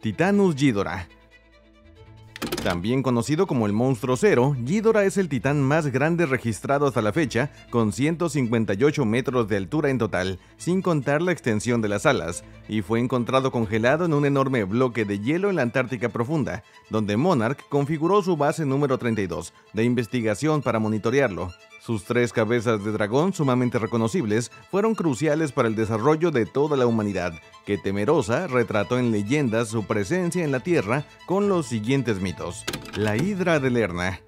Titanus Ghidorah. También conocido como el Monstruo Cero, Ghidorah es el titán más grande registrado hasta la fecha, con 158 metros de altura en total, sin contar la extensión de las alas, y fue encontrado congelado en un enorme bloque de hielo en la Antártica Profunda, donde Monarch configuró su base número 32 de investigación para monitorearlo. Sus 3 cabezas de dragón sumamente reconocibles fueron cruciales para el desarrollo de toda la humanidad, que temerosa retrató en leyendas su presencia en la Tierra con los siguientes mitos. La Hidra de Lerna.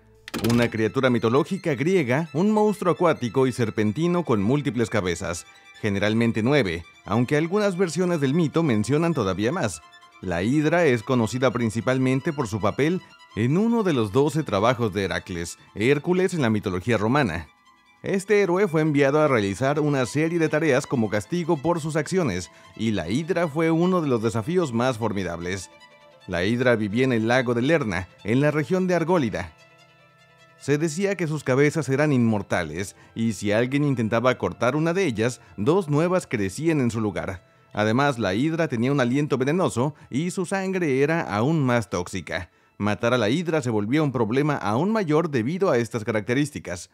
Una criatura mitológica griega, un monstruo acuático y serpentino con múltiples cabezas, generalmente 9, aunque algunas versiones del mito mencionan todavía más. La Hidra es conocida principalmente por su papel en uno de los 12 trabajos de Heracles, Hércules en la mitología romana. Este héroe fue enviado a realizar una serie de tareas como castigo por sus acciones, y la Hidra fue uno de los desafíos más formidables. La Hidra vivía en el lago de Lerna, en la región de Argólida. Se decía que sus cabezas eran inmortales, y si alguien intentaba cortar una de ellas, 2 nuevas crecían en su lugar. Además, la Hidra tenía un aliento venenoso, y su sangre era aún más tóxica. Matar a la Hidra se volvía un problema aún mayor debido a estas características.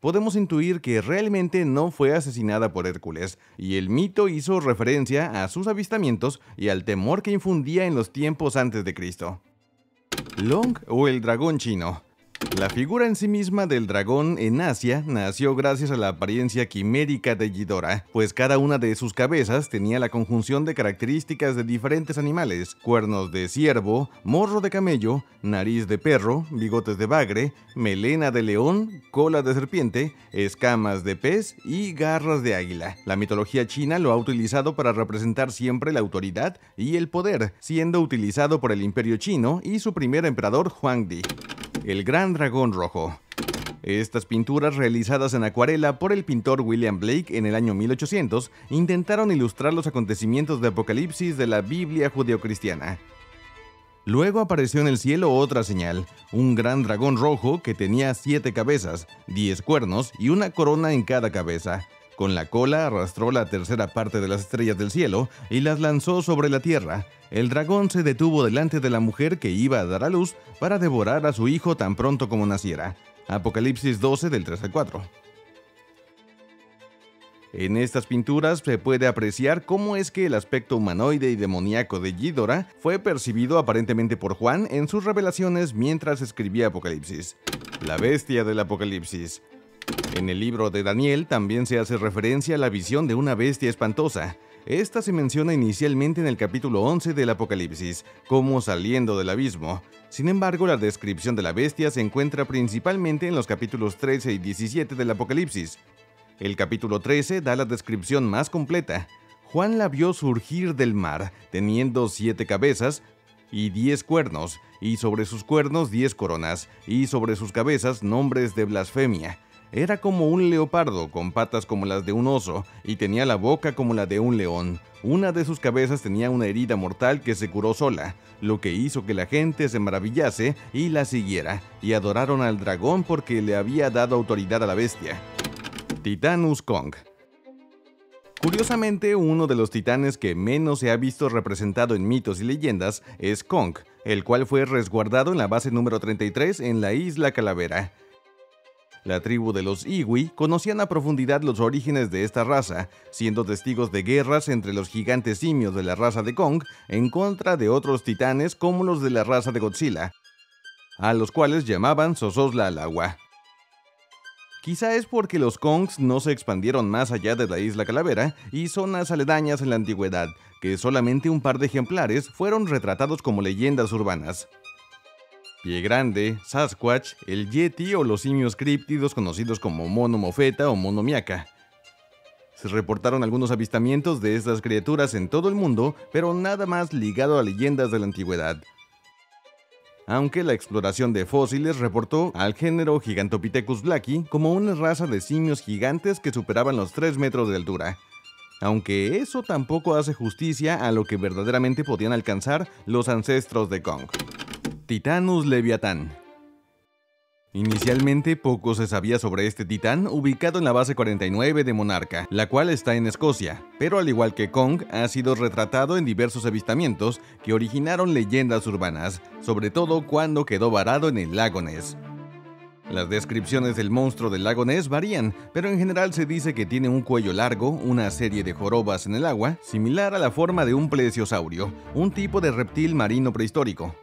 Podemos intuir que realmente no fue asesinada por Hércules, y el mito hizo referencia a sus avistamientos y al temor que infundía en los tiempos antes de Cristo. Long o el dragón chino. La figura en sí misma del dragón en Asia nació gracias a la apariencia quimérica de Ghidorah, pues cada una de sus cabezas tenía la conjunción de características de diferentes animales: cuernos de ciervo, morro de camello, nariz de perro, bigotes de bagre, melena de león, cola de serpiente, escamas de pez y garras de águila. La mitología china lo ha utilizado para representar siempre la autoridad y el poder, siendo utilizado por el Imperio Chino y su primer emperador Huangdi. El Gran Dragón Rojo. Estas pinturas, realizadas en acuarela por el pintor William Blake en el año 1800, intentaron ilustrar los acontecimientos de Apocalipsis de la Biblia judeocristiana. Luego apareció en el cielo otra señal, un gran dragón rojo que tenía 7 cabezas, 10 cuernos y una corona en cada cabeza. Con la cola arrastró la tercera parte de las estrellas del cielo y las lanzó sobre la tierra. El dragón se detuvo delante de la mujer que iba a dar a luz para devorar a su hijo tan pronto como naciera. Apocalipsis 12 del 3 al 4. En estas pinturas se puede apreciar cómo es que el aspecto humanoide y demoníaco de Ghidorah fue percibido aparentemente por Juan en sus revelaciones mientras escribía Apocalipsis. La bestia del Apocalipsis. En el libro de Daniel también se hace referencia a la visión de una bestia espantosa. Esta se menciona inicialmente en el capítulo 11 del Apocalipsis, como saliendo del abismo. Sin embargo, la descripción de la bestia se encuentra principalmente en los capítulos 13 y 17 del Apocalipsis. El capítulo 13 da la descripción más completa. Juan la vio surgir del mar, teniendo 7 cabezas y 10 cuernos, y sobre sus cuernos 10 coronas, y sobre sus cabezas nombres de blasfemia. Era como un leopardo, con patas como las de un oso, y tenía la boca como la de un león. Una de sus cabezas tenía una herida mortal que se curó sola, lo que hizo que la gente se maravillase y la siguiera, y adoraron al dragón porque le había dado autoridad a la bestia. Titanus Kong. Curiosamente, uno de los titanes que menos se ha visto representado en mitos y leyendas es Kong, el cual fue resguardado en la base número 33 en la Isla Calavera. La tribu de los Iwi conocían a profundidad los orígenes de esta raza, siendo testigos de guerras entre los gigantes simios de la raza de Kong en contra de otros titanes como los de la raza de Godzilla, a los cuales llamaban Sososla al agua. Quizá es porque los Kongs no se expandieron más allá de la Isla Calavera y zonas aledañas en la antigüedad, que solamente un par de ejemplares fueron retratados como leyendas urbanas. Pie Grande, Sasquatch, el Yeti o los simios críptidos conocidos como Mono Mofeta o Mono Miaka. Se reportaron algunos avistamientos de estas criaturas en todo el mundo, pero nada más ligado a leyendas de la antigüedad. Aunque la exploración de fósiles reportó al género Gigantopithecus blacki como una raza de simios gigantes que superaban los 3 metros de altura. Aunque eso tampoco hace justicia a lo que verdaderamente podían alcanzar los ancestros de Kong. Titanus Leviatán. Inicialmente poco se sabía sobre este titán ubicado en la base 49 de Monarca, la cual está en Escocia, pero al igual que Kong, ha sido retratado en diversos avistamientos que originaron leyendas urbanas, sobre todo cuando quedó varado en el lago Ness. Las descripciones del monstruo del lago Ness varían, pero en general se dice que tiene un cuello largo, una serie de jorobas en el agua, similar a la forma de un plesiosaurio, un tipo de reptil marino prehistórico.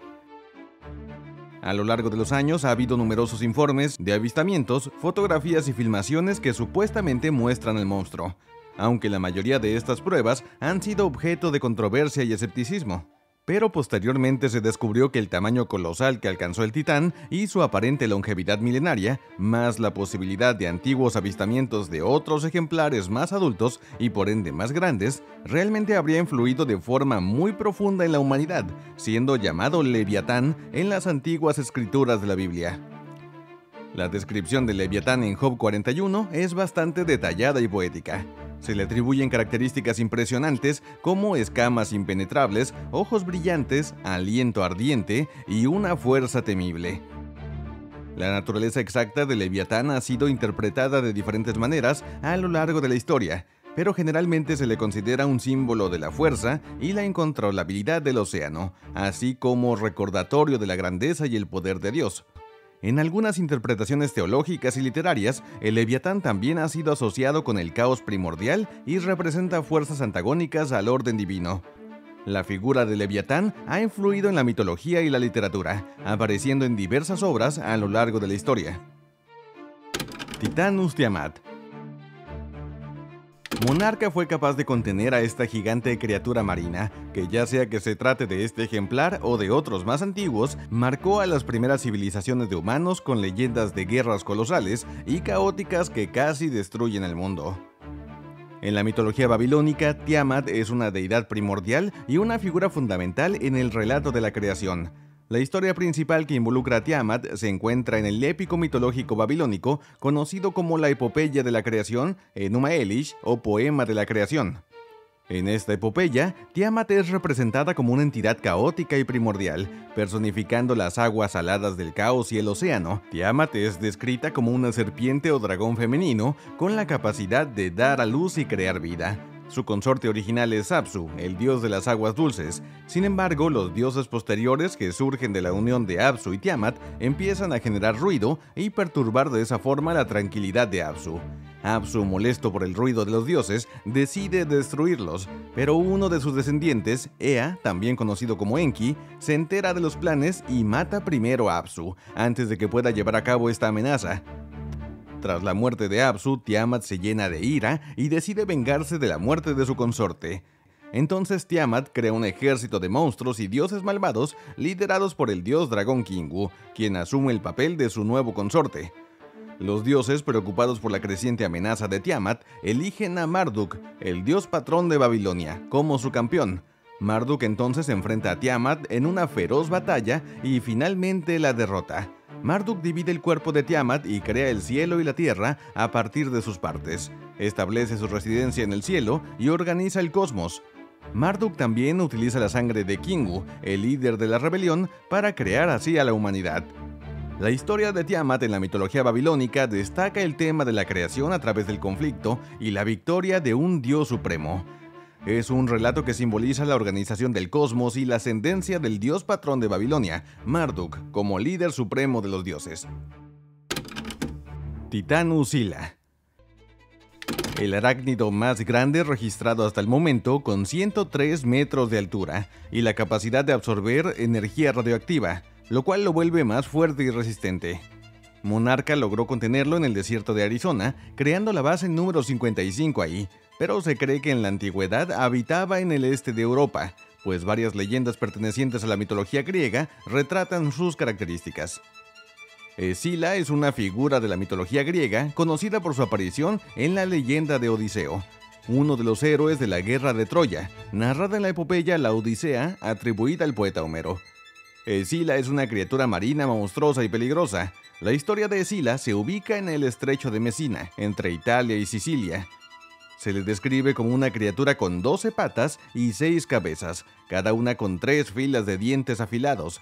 A lo largo de los años ha habido numerosos informes de avistamientos, fotografías y filmaciones que supuestamente muestran al monstruo, aunque la mayoría de estas pruebas han sido objeto de controversia y escepticismo. Pero posteriormente se descubrió que el tamaño colosal que alcanzó el titán y su aparente longevidad milenaria, más la posibilidad de antiguos avistamientos de otros ejemplares más adultos y por ende más grandes, realmente habría influido de forma muy profunda en la humanidad, siendo llamado Leviatán en las antiguas escrituras de la Biblia. La descripción de Leviatán en Job 41 es bastante detallada y poética. Se le atribuyen características impresionantes como escamas impenetrables, ojos brillantes, aliento ardiente y una fuerza temible. La naturaleza exacta de Leviatán ha sido interpretada de diferentes maneras a lo largo de la historia, pero generalmente se le considera un símbolo de la fuerza y la incontrolabilidad del océano, así como recordatorio de la grandeza y el poder de Dios. En algunas interpretaciones teológicas y literarias, el Leviatán también ha sido asociado con el caos primordial y representa fuerzas antagónicas al orden divino. La figura de Leviatán ha influido en la mitología y la literatura, apareciendo en diversas obras a lo largo de la historia. Titanus Tiamat. Monarca fue capaz de contener a esta gigante criatura marina, que ya sea que se trate de este ejemplar o de otros más antiguos, marcó a las primeras civilizaciones de humanos con leyendas de guerras colosales y caóticas que casi destruyen el mundo. En la mitología babilónica, Tiamat es una deidad primordial y una figura fundamental en el relato de la creación. La historia principal que involucra a Tiamat se encuentra en el épico mitológico babilónico conocido como la Epopeya de la Creación, Enuma Elish o Poema de la Creación. En esta epopeya, Tiamat es representada como una entidad caótica y primordial, personificando las aguas saladas del caos y el océano. Tiamat es descrita como una serpiente o dragón femenino con la capacidad de dar a luz y crear vida. Su consorte original es Apsu, el dios de las aguas dulces. Sin embargo, los dioses posteriores que surgen de la unión de Apsu y Tiamat empiezan a generar ruido y perturbar de esa forma la tranquilidad de Apsu. Apsu, molesto por el ruido de los dioses, decide destruirlos, pero uno de sus descendientes, Ea, también conocido como Enki, se entera de los planes y mata primero a Apsu, antes de que pueda llevar a cabo esta amenaza. Tras la muerte de Apsu, Tiamat se llena de ira y decide vengarse de la muerte de su consorte. Entonces Tiamat crea un ejército de monstruos y dioses malvados liderados por el dios dragón Kingu, quien asume el papel de su nuevo consorte. Los dioses, preocupados por la creciente amenaza de Tiamat, eligen a Marduk, el dios patrón de Babilonia, como su campeón. Marduk entonces enfrenta a Tiamat en una feroz batalla y finalmente la derrota. Marduk divide el cuerpo de Tiamat y crea el cielo y la tierra a partir de sus partes. Establece su residencia en el cielo y organiza el cosmos. Marduk también utiliza la sangre de Kingu, el líder de la rebelión, para crear así a la humanidad. La historia de Tiamat en la mitología babilónica destaca el tema de la creación a través del conflicto y la victoria de un dios supremo. Es un relato que simboliza la organización del cosmos y la ascendencia del dios patrón de Babilonia, Marduk, como líder supremo de los dioses. Titanus Sila. El arácnido más grande registrado hasta el momento, con 103 metros de altura y la capacidad de absorber energía radioactiva, lo cual lo vuelve más fuerte y resistente. Monarca logró contenerlo en el desierto de Arizona, creando la base número 55 ahí, pero se cree que en la antigüedad habitaba en el este de Europa, pues varias leyendas pertenecientes a la mitología griega retratan sus características. Escila es una figura de la mitología griega conocida por su aparición en la leyenda de Odiseo, uno de los héroes de la guerra de Troya, narrada en la epopeya La Odisea, atribuida al poeta Homero. Escila es una criatura marina monstruosa y peligrosa. La historia de Escila se ubica en el estrecho de Mesina, entre Italia y Sicilia. Se le describe como una criatura con 12 patas y 6 cabezas, cada una con 3 filas de dientes afilados.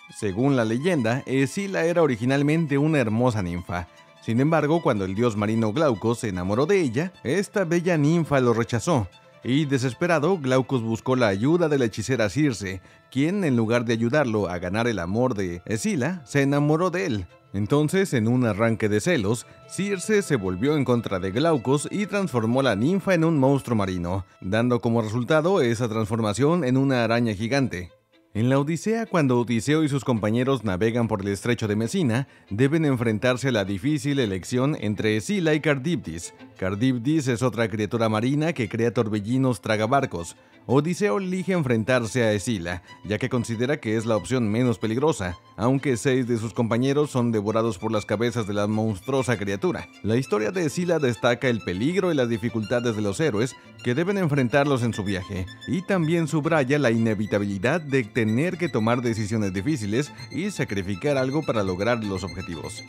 Según la leyenda, Escila era originalmente una hermosa ninfa. Sin embargo, cuando el dios marino Glaucos se enamoró de ella, esta bella ninfa lo rechazó. Y desesperado, Glaucos buscó la ayuda de la hechicera Circe, quien, en lugar de ayudarlo a ganar el amor de Escila, se enamoró de él. Entonces, en un arranque de celos, Circe se volvió en contra de Glaucos y transformó a la ninfa en un monstruo marino, dando como resultado esa transformación en una araña gigante. En la Odisea, cuando Odiseo y sus compañeros navegan por el estrecho de Mesina, deben enfrentarse a la difícil elección entre Escila y Cardibdis. Cardibdis es otra criatura marina que crea torbellinos tragabarcos. Odiseo elige enfrentarse a Escila, ya que considera que es la opción menos peligrosa, aunque 6 de sus compañeros son devorados por las cabezas de la monstruosa criatura. La historia de Escila destaca el peligro y las dificultades de los héroes que deben enfrentarlos en su viaje, y también subraya la inevitabilidad de tener que tomar decisiones difíciles y sacrificar algo para lograr los objetivos.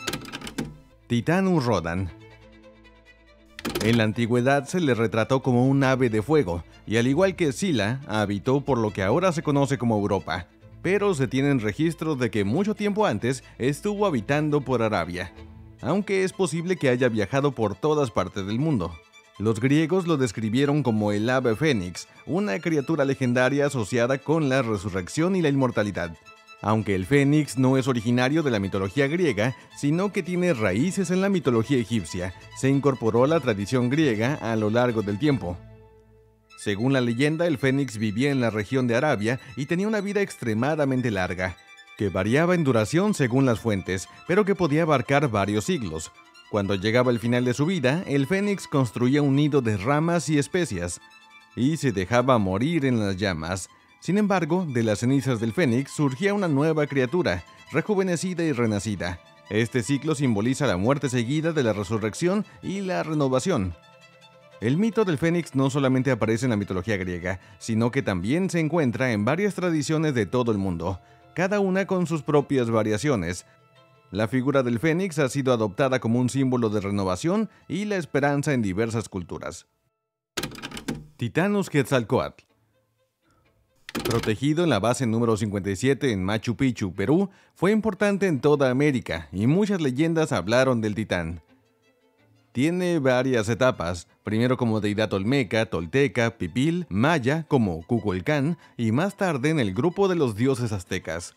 Titánus Rodan. En la antigüedad se le retrató como un ave de fuego, y al igual que Escila, habitó por lo que ahora se conoce como Europa, pero se tienen registros de que mucho tiempo antes estuvo habitando por Arabia, aunque es posible que haya viajado por todas partes del mundo. Los griegos lo describieron como el ave fénix, una criatura legendaria asociada con la resurrección y la inmortalidad. Aunque el fénix no es originario de la mitología griega, sino que tiene raíces en la mitología egipcia, se incorporó a la tradición griega a lo largo del tiempo. Según la leyenda, el fénix vivía en la región de Arabia y tenía una vida extremadamente larga, que variaba en duración según las fuentes, pero que podía abarcar varios siglos. Cuando llegaba el final de su vida, el fénix construía un nido de ramas y especias, y se dejaba morir en las llamas. Sin embargo, de las cenizas del fénix surgía una nueva criatura, rejuvenecida y renacida. Este ciclo simboliza la muerte seguida de la resurrección y la renovación. El mito del fénix no solamente aparece en la mitología griega, sino que también se encuentra en varias tradiciones de todo el mundo, cada una con sus propias variaciones. La figura del fénix ha sido adoptada como un símbolo de renovación y la esperanza en diversas culturas. Titánus Quetzalcóatl. Protegido en la base número 57 en Machu Picchu, Perú, fue importante en toda América y muchas leyendas hablaron del titán. Tiene varias etapas, primero como deidad olmeca, tolteca, pipil, maya, como Kukulcán y más tarde en el grupo de los dioses aztecas.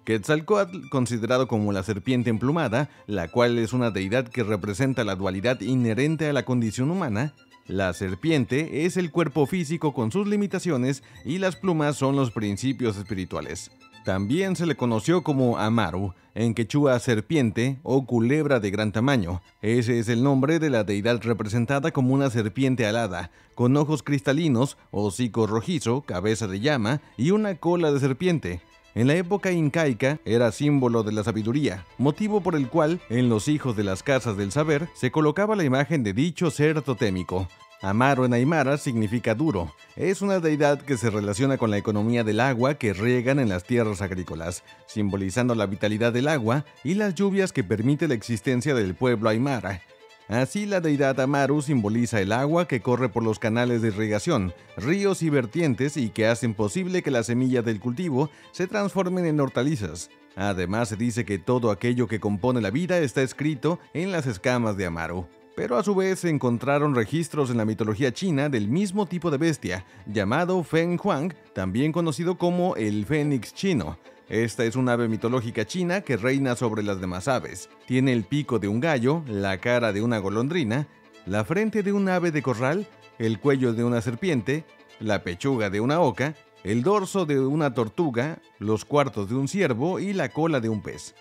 Quetzalcóatl, considerado como la serpiente emplumada, la cual es una deidad que representa la dualidad inherente a la condición humana. La serpiente es el cuerpo físico con sus limitaciones y las plumas son los principios espirituales. También se le conoció como Amaru, en quechua serpiente o culebra de gran tamaño. Ese es el nombre de la deidad representada como una serpiente alada, con ojos cristalinos, hocico rojizo, cabeza de llama y una cola de serpiente. En la época incaica era símbolo de la sabiduría, motivo por el cual en los hijos de las casas del saber se colocaba la imagen de dicho ser totémico. Amaru en aymara significa duro. Es una deidad que se relaciona con la economía del agua que riegan en las tierras agrícolas, simbolizando la vitalidad del agua y las lluvias que permite la existencia del pueblo aymara. Así, la deidad Amaru simboliza el agua que corre por los canales de irrigación, ríos y vertientes y que hacen posible que las semillas del cultivo se transformen en hortalizas. Además, se dice que todo aquello que compone la vida está escrito en las escamas de Amaru. Pero a su vez se encontraron registros en la mitología china del mismo tipo de bestia, llamado Feng Huang, también conocido como el fénix chino. Esta es una ave mitológica china que reina sobre las demás aves. Tiene el pico de un gallo, la cara de una golondrina, la frente de un ave de corral, el cuello de una serpiente, la pechuga de una oca, el dorso de una tortuga, los cuartos de un ciervo y la cola de un pez.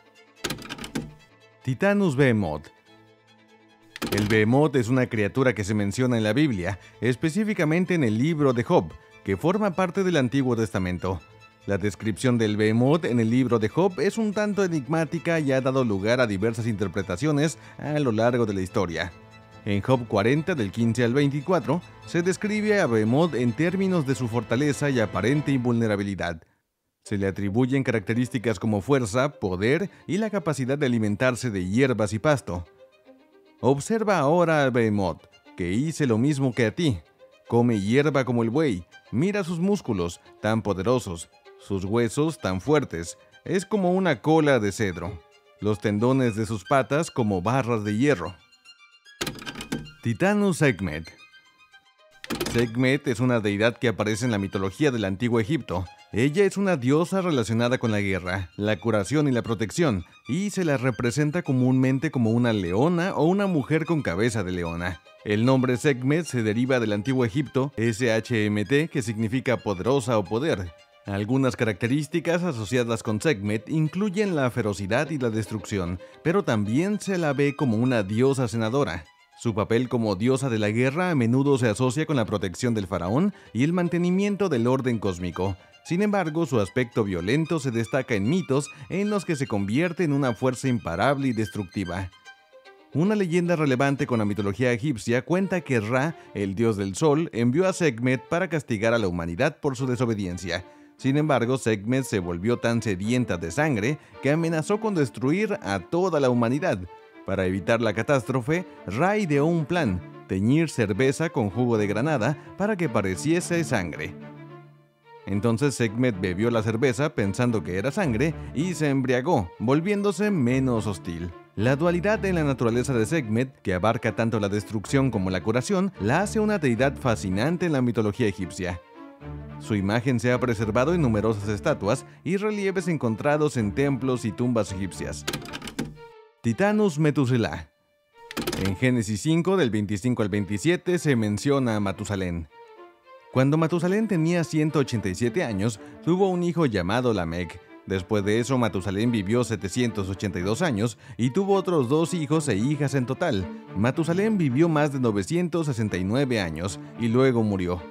Titánus Behemoth. El Behemoth es una criatura que se menciona en la Biblia, específicamente en el libro de Job, que forma parte del Antiguo Testamento. La descripción del Behemoth en el libro de Job es un tanto enigmática y ha dado lugar a diversas interpretaciones a lo largo de la historia. En Job 40, del 15 al 24, se describe a Behemoth en términos de su fortaleza y aparente invulnerabilidad. Se le atribuyen características como fuerza, poder y la capacidad de alimentarse de hierbas y pasto. Observa ahora a Behemoth, que hice lo mismo que a ti. Come hierba como el buey, mira sus músculos, tan poderosos, sus huesos tan fuertes. es como una cola de cedro. Los tendones de sus patas como barras de hierro. Titanus Sekhmet. Sekhmet es una deidad que aparece en la mitología del antiguo Egipto. Ella es una diosa relacionada con la guerra, la curación y la protección, y se la representa comúnmente como una leona o una mujer con cabeza de leona. El nombre Sekhmet se deriva del antiguo Egipto, SHMT, que significa poderosa o poder. Algunas características asociadas con Sekhmet incluyen la ferocidad y la destrucción, pero también se la ve como una diosa senadora. Su papel como diosa de la guerra a menudo se asocia con la protección del faraón y el mantenimiento del orden cósmico. Sin embargo, su aspecto violento se destaca en mitos en los que se convierte en una fuerza imparable y destructiva. Una leyenda relevante con la mitología egipcia cuenta que Ra, el dios del sol, envió a Sekhmet para castigar a la humanidad por su desobediencia. Sin embargo, Sekhmet se volvió tan sedienta de sangre que amenazó con destruir a toda la humanidad. Para evitar la catástrofe, Ra ideó un plan: teñir cerveza con jugo de granada para que pareciese sangre. Entonces Sekhmet bebió la cerveza pensando que era sangre y se embriagó, volviéndose menos hostil. La dualidad en la naturaleza de Sekhmet, que abarca tanto la destrucción como la curación, la hace una deidad fascinante en la mitología egipcia. Su imagen se ha preservado en numerosas estatuas y relieves encontrados en templos y tumbas egipcias. Titanus Metusela. En Génesis 5, del 25 al 27, se menciona a Matusalén. Cuando Matusalén tenía 187 años, tuvo un hijo llamado Lamec. Después de eso, Matusalén vivió 782 años y tuvo otros 2 hijos e hijas en total. Matusalén vivió más de 969 años y luego murió.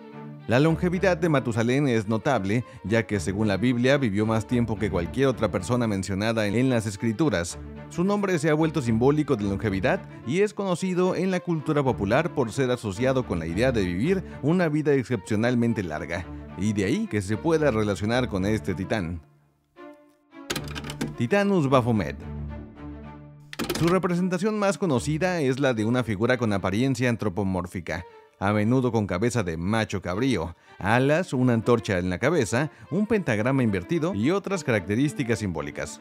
La longevidad de Matusalén es notable, ya que según la Biblia vivió más tiempo que cualquier otra persona mencionada en las Escrituras. Su nombre se ha vuelto simbólico de longevidad y es conocido en la cultura popular por ser asociado con la idea de vivir una vida excepcionalmente larga, y de ahí que se pueda relacionar con este titán. Titanus Baphomet. Su representación más conocida es la de una figura con apariencia antropomórfica, a menudo con cabeza de macho cabrío, alas, una antorcha en la cabeza, un pentagrama invertido y otras características simbólicas.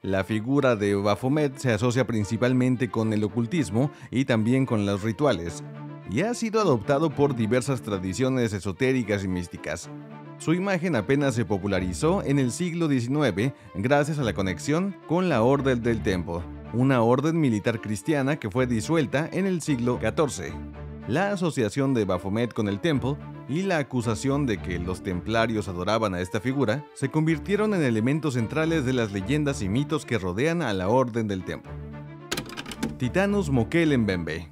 La figura de Baphomet se asocia principalmente con el ocultismo y también con los rituales, y ha sido adoptado por diversas tradiciones esotéricas y místicas. Su imagen apenas se popularizó en el siglo XIX gracias a la conexión con la Orden del Tempo, una orden militar cristiana que fue disuelta en el siglo XIV. La asociación de Baphomet con el Temple y la acusación de que los templarios adoraban a esta figura se convirtieron en elementos centrales de las leyendas y mitos que rodean a la Orden del Temple. Titanus Mokele-Mbembe.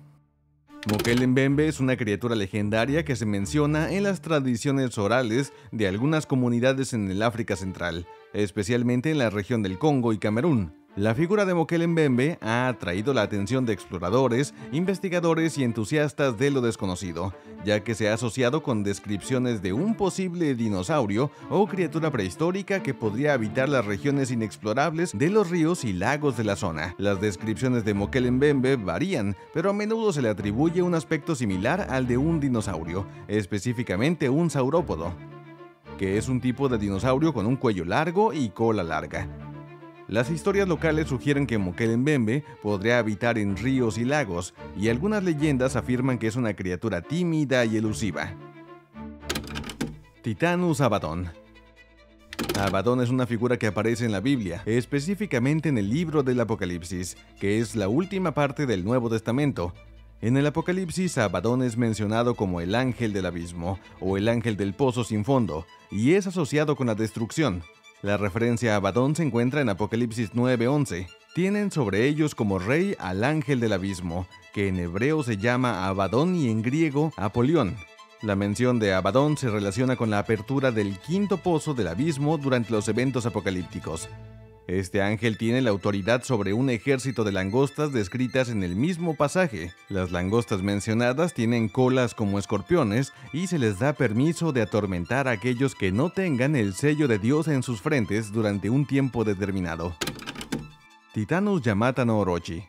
Mokele-Mbembe es una criatura legendaria que se menciona en las tradiciones orales de algunas comunidades en el África Central, especialmente en la región del Congo y Camerún. La figura de Mokele-Mbembe ha atraído la atención de exploradores, investigadores y entusiastas de lo desconocido, ya que se ha asociado con descripciones de un posible dinosaurio o criatura prehistórica que podría habitar las regiones inexplorables de los ríos y lagos de la zona. Las descripciones de Mokele-Mbembe varían, pero a menudo se le atribuye un aspecto similar al de un dinosaurio, específicamente un saurópodo, que es un tipo de dinosaurio con un cuello largo y cola larga. Las historias locales sugieren que Mokele-Mbembe podría habitar en ríos y lagos, y algunas leyendas afirman que es una criatura tímida y elusiva. Titanus Abaddon. Abaddon es una figura que aparece en la Biblia, específicamente en el libro del Apocalipsis, que es la última parte del Nuevo Testamento. En el Apocalipsis, Abaddon es mencionado como el ángel del abismo, o el ángel del pozo sin fondo, y es asociado con la destrucción. La referencia a Abaddon se encuentra en Apocalipsis 9:11. Tienen sobre ellos como rey al ángel del abismo, que en hebreo se llama Abaddon y en griego Apolión. La mención de Abaddon se relaciona con la apertura del quinto pozo del abismo durante los eventos apocalípticos. Este ángel tiene la autoridad sobre un ejército de langostas descritas en el mismo pasaje. Las langostas mencionadas tienen colas como escorpiones y se les da permiso de atormentar a aquellos que no tengan el sello de Dios en sus frentes durante un tiempo determinado. Titanus Yamata no Orochi.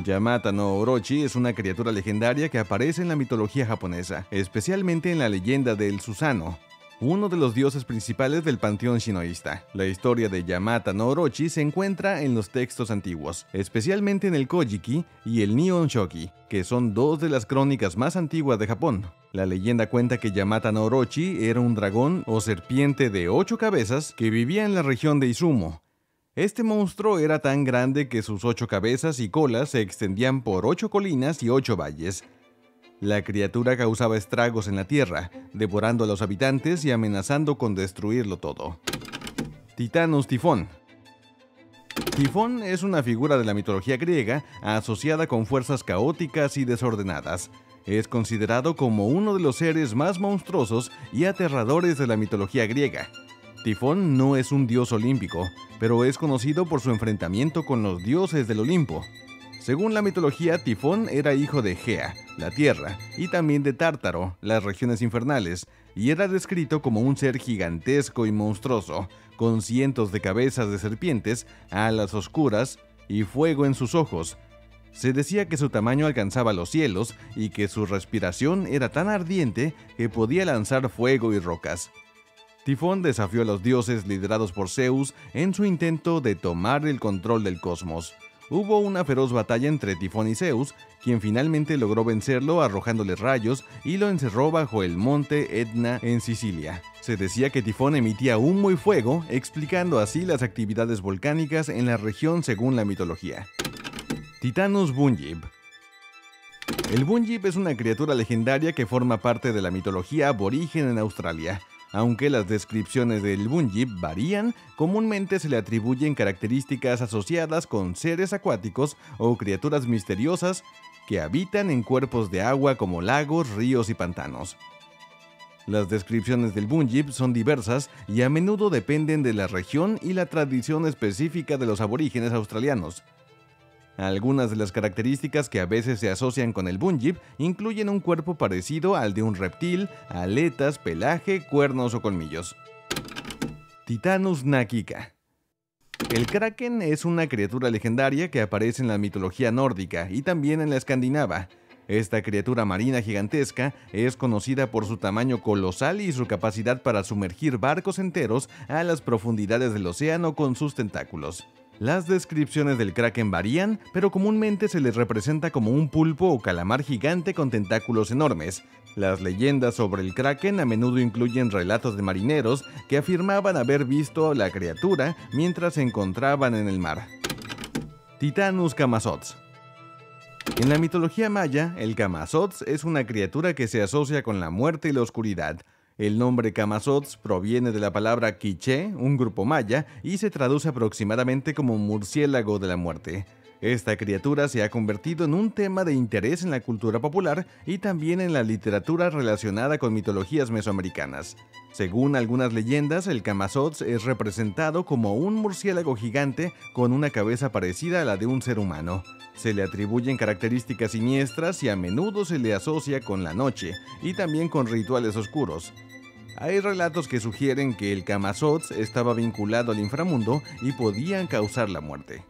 Yamata no Orochi es una criatura legendaria que aparece en la mitología japonesa, especialmente en la leyenda del Susanoo. uno de los dioses principales del panteón shinoísta. La historia de Yamata no Orochi se encuentra en los textos antiguos, especialmente en el Kojiki y el Nihon Shoki, que son dos de las crónicas más antiguas de Japón. La leyenda cuenta que Yamata no Orochi era un dragón o serpiente de 8 cabezas que vivía en la región de Izumo. Este monstruo era tan grande que sus 8 cabezas y colas se extendían por 8 colinas y 8 valles. La criatura causaba estragos en la tierra, devorando a los habitantes y amenazando con destruirlo todo. Titanus Tifón. Tifón es una figura de la mitología griega asociada con fuerzas caóticas y desordenadas. Es considerado como uno de los seres más monstruosos y aterradores de la mitología griega. Tifón no es un dios olímpico, pero es conocido por su enfrentamiento con los dioses del Olimpo. Según la mitología, Tifón era hijo de Gea, la tierra, y también de Tártaro, las regiones infernales, y era descrito como un ser gigantesco y monstruoso, con cientos de cabezas de serpientes, alas oscuras y fuego en sus ojos. Se decía que su tamaño alcanzaba los cielos y que su respiración era tan ardiente que podía lanzar fuego y rocas. Tifón desafió a los dioses liderados por Zeus en su intento de tomar el control del cosmos. Hubo una feroz batalla entre Tifón y Zeus, quien finalmente logró vencerlo arrojándole rayos y lo encerró bajo el monte Etna en Sicilia. Se decía que Tifón emitía humo y fuego, explicando así las actividades volcánicas en la región según la mitología. Titanus Bunjib. El Bunjib es una criatura legendaria que forma parte de la mitología aborigen en Australia. Aunque las descripciones del Bunjib varían, comúnmente se le atribuyen características asociadas con seres acuáticos o criaturas misteriosas que habitan en cuerpos de agua como lagos, ríos y pantanos. Las descripciones del Bunjib son diversas y a menudo dependen de la región y la tradición específica de los aborígenes australianos. Algunas de las características que a veces se asocian con el Bunjib incluyen un cuerpo parecido al de un reptil, aletas, pelaje, cuernos o colmillos. Titanus Nakika. El Kraken es una criatura legendaria que aparece en la mitología nórdica y también en la escandinava. Esta criatura marina gigantesca es conocida por su tamaño colosal y su capacidad para sumergir barcos enteros a las profundidades del océano con sus tentáculos. Las descripciones del Kraken varían, pero comúnmente se le representa como un pulpo o calamar gigante con tentáculos enormes. Las leyendas sobre el Kraken a menudo incluyen relatos de marineros que afirmaban haber visto a la criatura mientras se encontraban en el mar. Titanus Camazotz. En la mitología maya, el Camazotz es una criatura que se asocia con la muerte y la oscuridad. El nombre Camazotz proviene de la palabra quiché, un grupo maya, y se traduce aproximadamente como murciélago de la muerte. Esta criatura se ha convertido en un tema de interés en la cultura popular y también en la literatura relacionada con mitologías mesoamericanas. Según algunas leyendas, el Camazotz es representado como un murciélago gigante con una cabeza parecida a la de un ser humano. Se le atribuyen características siniestras y a menudo se le asocia con la noche y también con rituales oscuros. Hay relatos que sugieren que el Camazotz estaba vinculado al inframundo y podían causar la muerte.